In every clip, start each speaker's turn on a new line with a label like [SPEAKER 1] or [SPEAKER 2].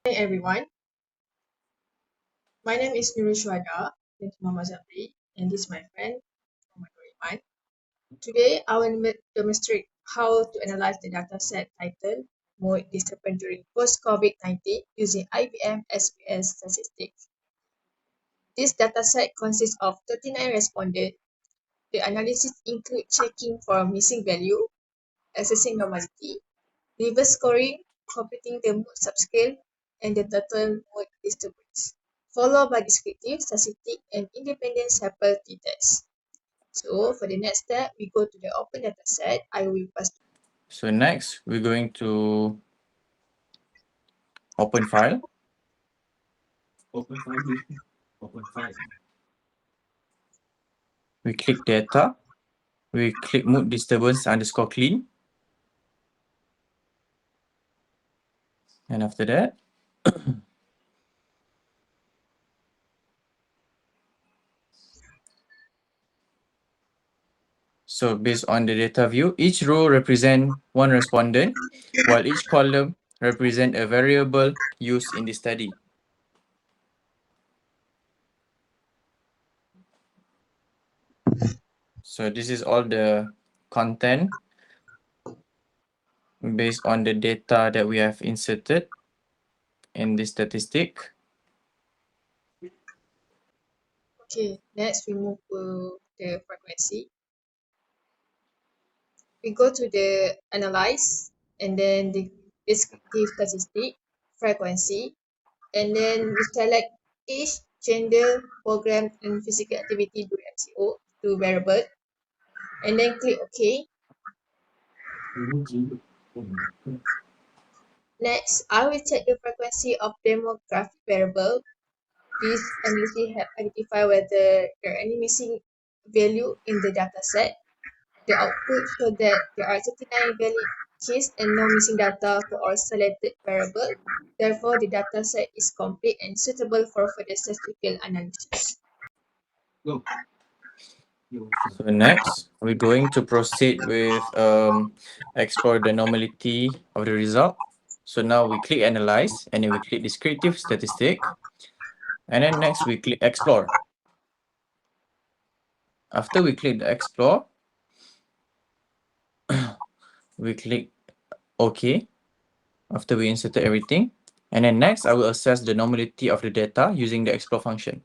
[SPEAKER 1] Hi everyone, my name is Nurul Shuhada bin Muhammad Zafri, and this is my friend Muhammad Iman. Today I will demonstrate how to analyze the dataset titled Mode Disturbance during post-COVID-19 using IBM SPS statistics. This dataset consists of 39 respondents. The analysis includes checking for missing value, assessing normality, reverse scoring, computing the mode subscale, and the total mode disturbance, followed by descriptive, statistic, and independent sample t-test. So for the next step, we go to the open dataset. I will pass.
[SPEAKER 2] So next, we're going to open file.
[SPEAKER 3] Open file.
[SPEAKER 2] We click data. We click mode disturbance underscore clean. And after that, so based on the data view, each row represents one respondent, while each column represents a variable used in the study. So this is all the content based on the data that we have inserted in this statistic.
[SPEAKER 1] Okay, next we move to the frequency. We go to the analyze and then the descriptive statistic, frequency, and then we select age, gender, program, and physical activity during MCO to variable, and then click OK. Next, I will check the frequency of demographic variable. This analysis help identify whether there are any missing value in the dataset. The output shows that there are 39 valid keys and no missing data for all selected variable. Therefore, the dataset is complete and suitable for further statistical analysis.
[SPEAKER 3] Go.
[SPEAKER 2] So next, we're going to proceed with explore the normality of the result. So now we click analyze and then we click descriptive statistic. And then next we click explore. After we click the explore, we click OK after we inserted everything. And then next, I will assess the normality of the data using the explore function.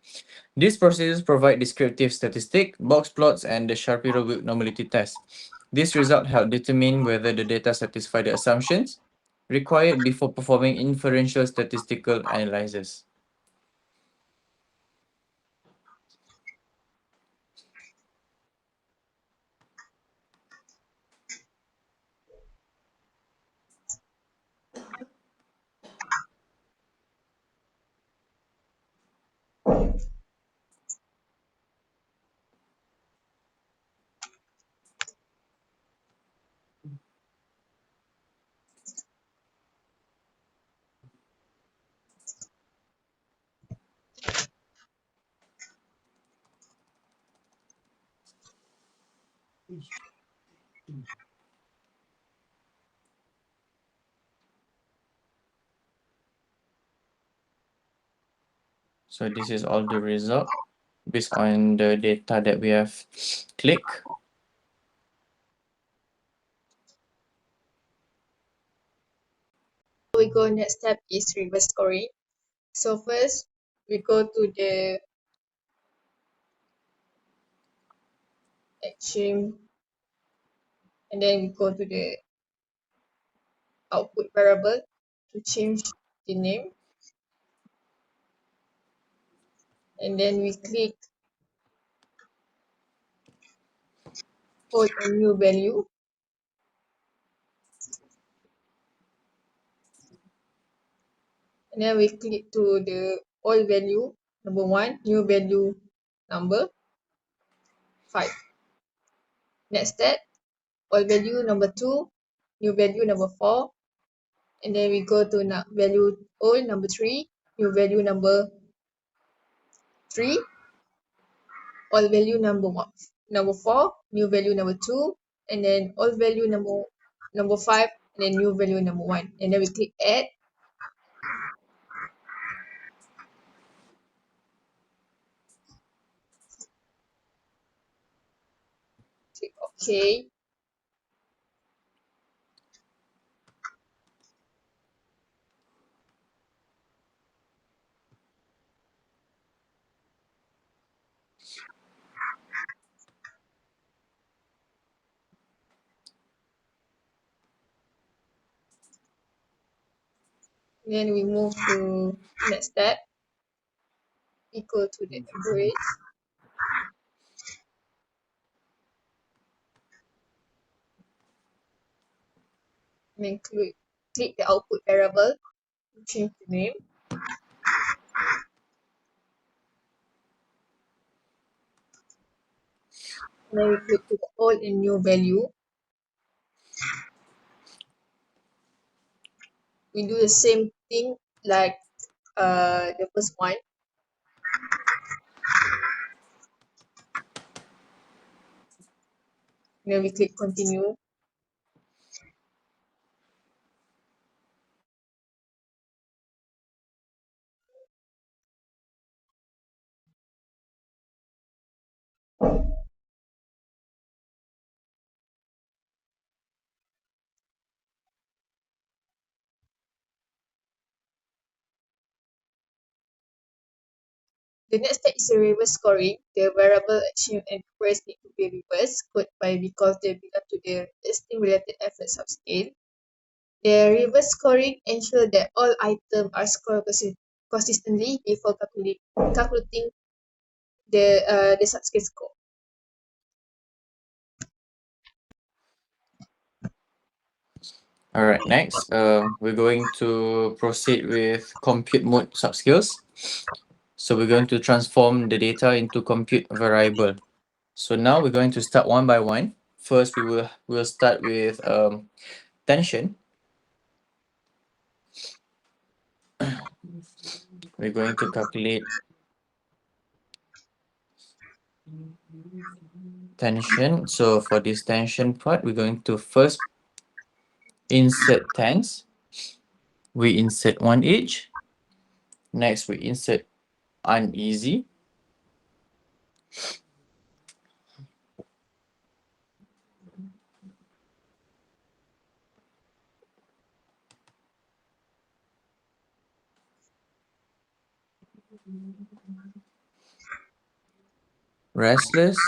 [SPEAKER 2] These processes provide descriptive statistic, box plots, and the Shapiro-Wilk normality test. This result help determine whether the data satisfy the assumptions required before performing inferential statistical analysis. So this is all the result based on the data that we have clicked.
[SPEAKER 1] We go next step is reverse scoring. So first, we go to the extreme, and then we go to the output variable to change the name, and then we click put a new value, and then we click to the old value number 1, new value number 5. Next step, old value number 2, new value number 4, and then we go to value old number 3, new value number 3, old value number 4, new value number 2, and then old value number 5, and then new value number 1, and then we click add. Okay. Then we move to next step, equal to the average. Then click the output variable, change the name. Then we click to the old and new value. We do the same thing like the first one. Then we click continue. The next step is a reverse scoring. The variable action and press need to be reversed, code by because they belong to the testing related effort subscale. The reverse scoring ensures that all items are scored consistently before calculating the subscale score.
[SPEAKER 2] All right, next, we're going to proceed with compute mode subscales. So we're going to transform the data into compute variable. So now we're going to start one by one. First, we'll start with tension. We're going to calculate tension. So for this tension part, we're going to first insert tens. We insert one each. Next, we insert uneasy. Restless.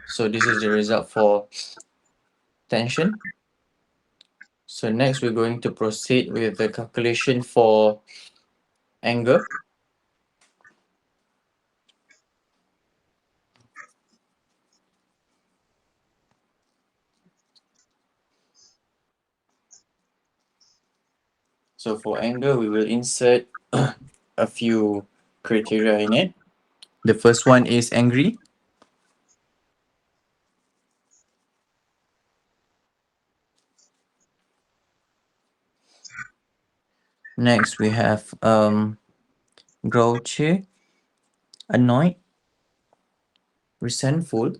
[SPEAKER 2] So this is the result for tension. So next we're going to proceed with the calculation for anger. So for anger, we will insert a few criteria in it. The first one is angry. Next, we have grouchy, annoyed, resentful,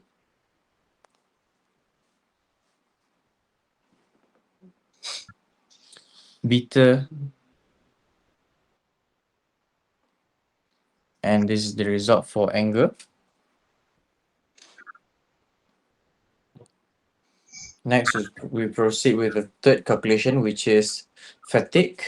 [SPEAKER 2] bitter, and this is the result for anger. Next, we proceed with the third calculation, which is fatigue.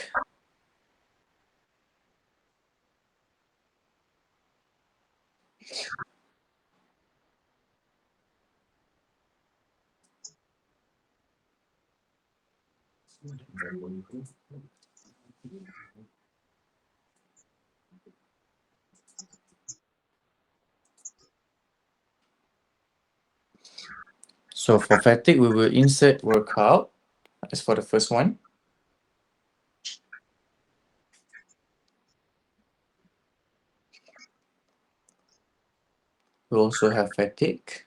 [SPEAKER 2] So for fatigue, we will insert workout as for the first one. We also have fatigue.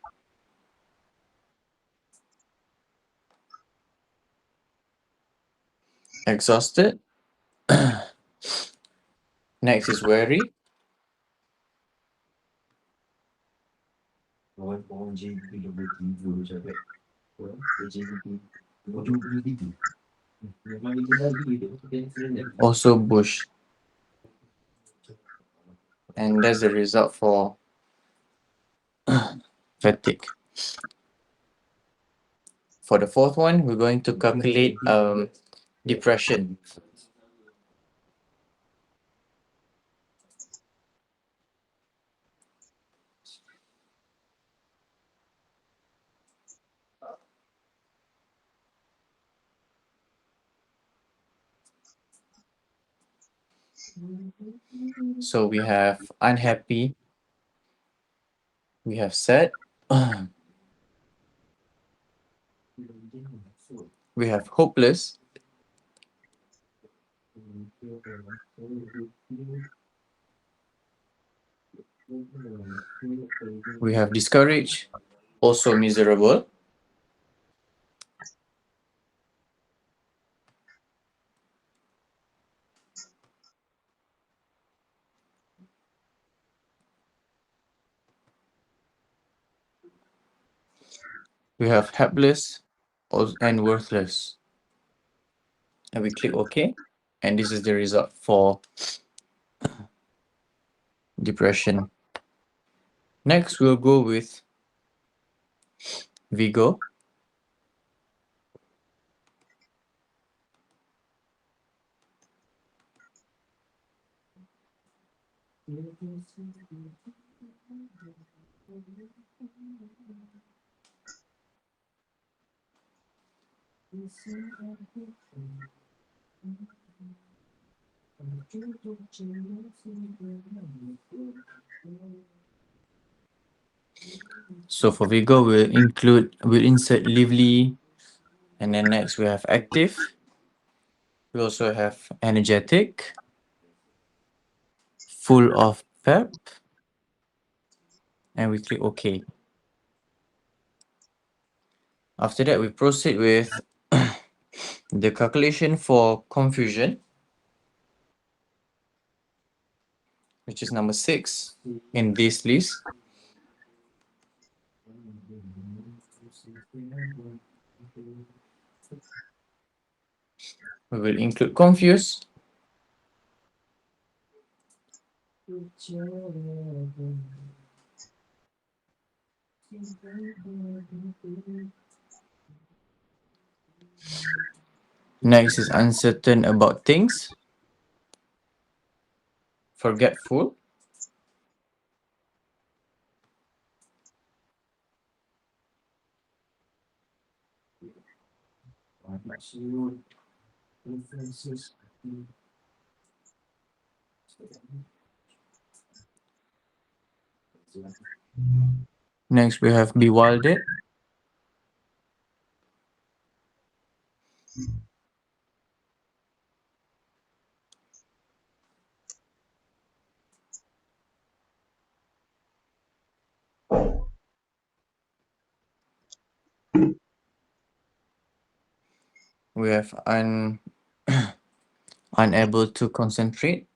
[SPEAKER 2] Exhausted. Next is weary.
[SPEAKER 3] One GDP double T dulu cakap. Apa? GDP.
[SPEAKER 2] Also bush. And that's the result for fatigue. For the fourth one, we're going to calculate depression. So we have unhappy, we have sad, we have hopeless, we have discouraged, also miserable, we have helpless, and worthless. And we click OK. And this is the result for depression. Next, we'll go with Vigo. So for Vigo, we'll insert lively, and then next we have active. We also have energetic, full of pep, and we click OK. After that, we proceed with the calculation for confusion, which is number 6 in this list. We will include confuse, next is uncertain about things, forgetful, next we have bewildered, we have unable to concentrate,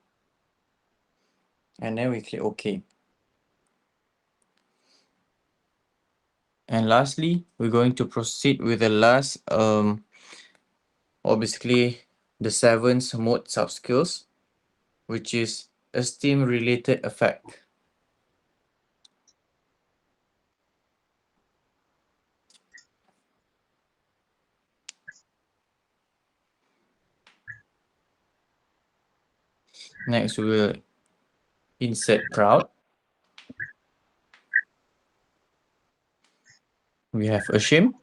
[SPEAKER 2] and then we click OK. And lastly, we're going to proceed with the last, or basically the 7th mode subskills, which is esteem related effect. Next, we will insert proud. We have ashamed.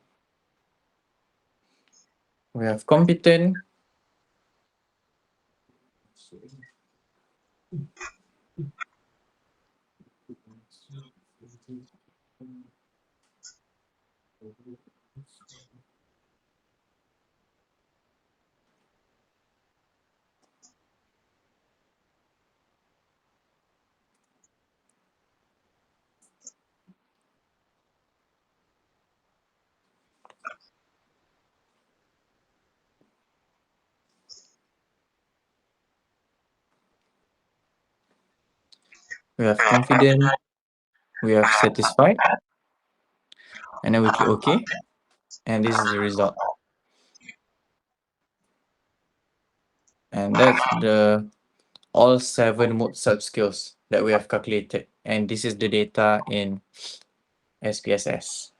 [SPEAKER 2] We have competent. We have confident. We have satisfied. And then we click OK. And this is the result. And that's the all 7 mood subscales that we have calculated. And this is the data in SPSS.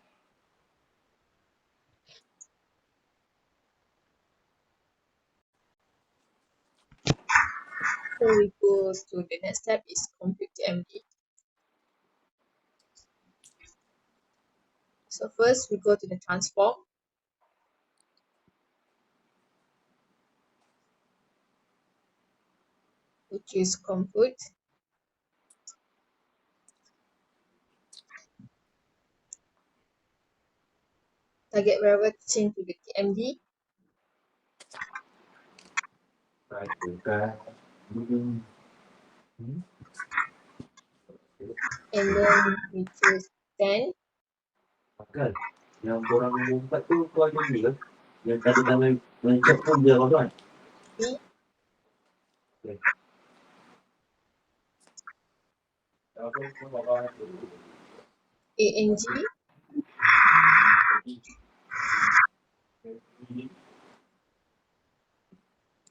[SPEAKER 1] So we go to the next step is compute TMD. So first we go to the transform. We choose compute. Target variable change to the TMD.
[SPEAKER 3] Right, bukan. Hmm.
[SPEAKER 1] And then we choose 10.
[SPEAKER 3] Kan? Yang korang mengumpat tu kau ada ni ke? Yang tadi tangan mencop tu dia kau kan?
[SPEAKER 1] B.
[SPEAKER 3] Okay. Apa kau bawa tu?
[SPEAKER 1] ANG.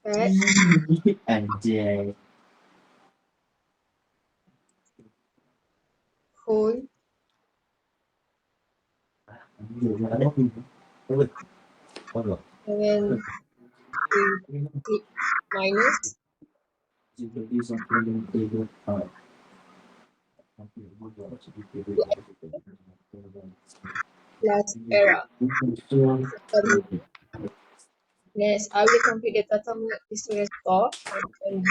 [SPEAKER 1] Add.
[SPEAKER 3] Anjay.
[SPEAKER 1] Whole.
[SPEAKER 3] Ada apa? Apa? Apa?
[SPEAKER 1] And then we click minus.
[SPEAKER 3] Seperti sampai yang table.
[SPEAKER 1] Plus error. Next, I will compute the total mood disturbance score for TMD.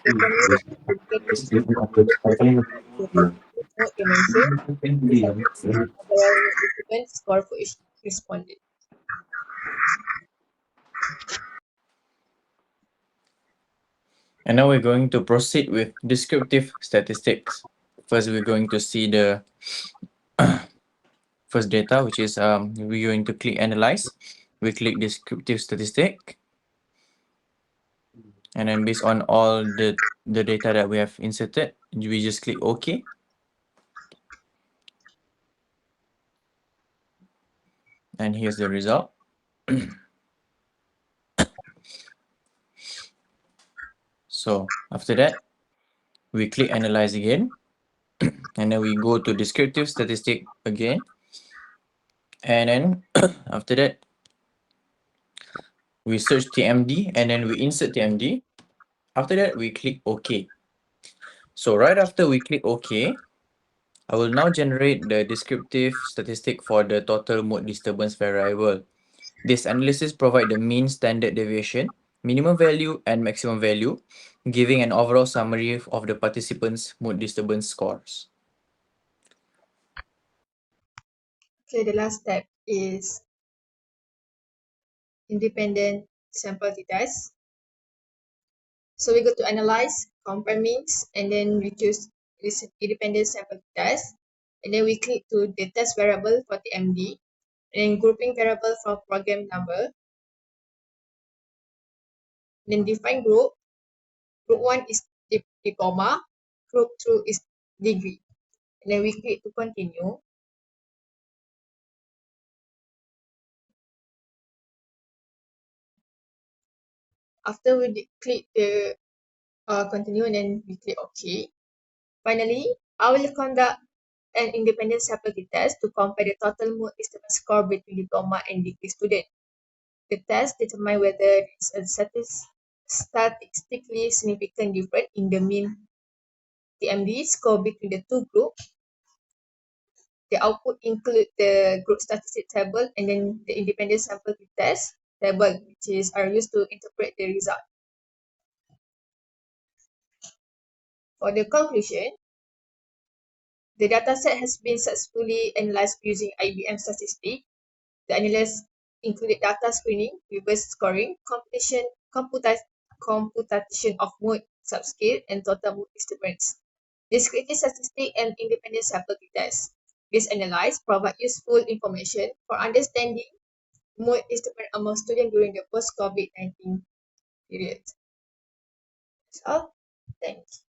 [SPEAKER 1] Determine the indicative mood dimension. The second overall mood disturbance score for each respondent.
[SPEAKER 2] And now we're going to proceed with descriptive statistics. First, we're going to see the first data, which is we're going to click analyze. We click descriptive statistic. And then based on all the data that we have inserted, we just click OK. And here's the result. So after that, we click analyze again. And then we go to descriptive statistic again. And then after that, we search TMD and then we insert TMD. After that, we click OK. So right after we click OK, I will now generate the descriptive statistic for the total mood disturbance variable. This analysis provides the mean standard deviation, minimum value, and maximum value, giving an overall summary of the participants' mood disturbance scores.
[SPEAKER 1] Okay, the last step is independent sample t-test. So we go to analyze, compare means, and then we choose this independent sample t-test. And then we click to the test variable for TMD, and then grouping variable for program number. Then define group. Group 1 is diploma, group 2 is degree. And then we click to continue. After we click the continue and then we click OK. Finally, I will conduct an independent sample test to compare the total mood disturbance score between diploma and degree student. The test determines whether there is a statistically significant difference in the mean TMD score between the two groups. The output include the group statistic table and then the independent sample test table, which are used to interpret the result. For the conclusion, the dataset has been successfully analyzed using IBM statistics. The analysis included data screening, reverse scoring, computation of mood subscale, and total mood disturbance. Descriptive statistics and independent sample test. This analysis provide useful information for understanding mood disturbance among students during the post-COVID-19 period. That's all. Thank you.